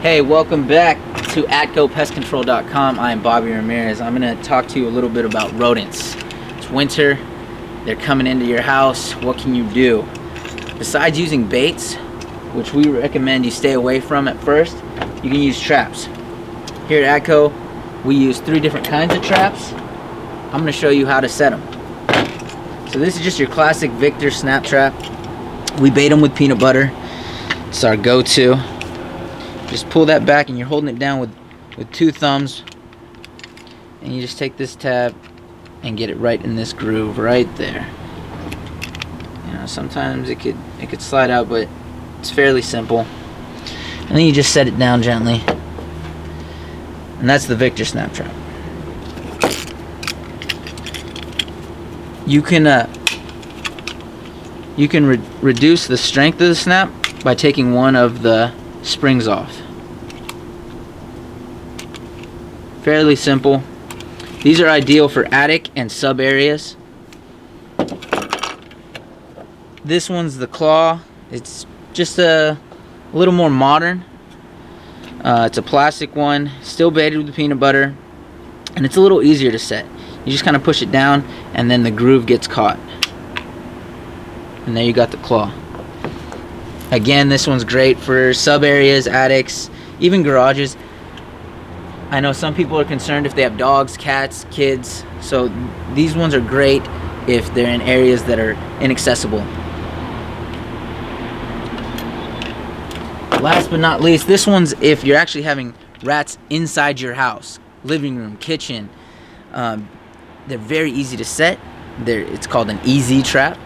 Hey, welcome back to AtcoPestControl.com. I am Bobby Ramirez. I'm going to talk to you a little bit about rodents. It's winter. They're coming into your house. What can you do? Besides using baits, which we recommend you stay away from at first, you can use traps. Here at Atco, we use 3 different kinds of traps. I'm going to show you how to set them. So this is just your classic Victor snap trap. We bait them with peanut butter. It's our go-to. Just pull that back and you're holding it down with 2 thumbs, and you just take this tab and get it right in this groove right there. You know, sometimes it could slide out, but it's fairly simple. And then you just set it down gently, and that's the Victor snap trap. You can reduce the strength of the snap by taking one of the springs off. Fairly simple. These are ideal for attic and sub areas. This one's the claw. It's just a little more modern. It's a plastic one, still baited with peanut butter, and it's a little easier to set. You just kind of push it down and then the groove gets caught, and there you got the claw. Again, this one's great for sub areas, attics, even garages. I know some people are concerned if they have dogs, cats, kids, so these ones are great if they're in areas that are inaccessible. Last but not least, this one's if you're actually having rats inside your house, living room, kitchen. They're very easy to set. It's called an easy trap.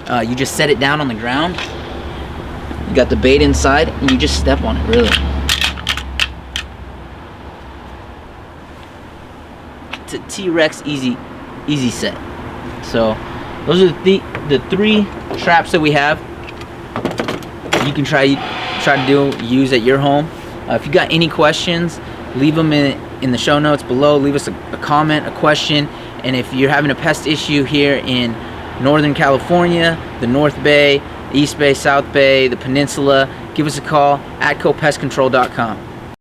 You just set it down on the ground. You got the bait inside, and you just step on it, really. It's a T-Rex easy set. So those are the 3 traps that we have. You can try to use at your home. If you got any questions, leave them in the show notes below. Leave us a comment, a question. And if you're having a pest issue here in Northern California, the North Bay, East Bay, South Bay, the Peninsula, give us a call at AtcoPestControl.com.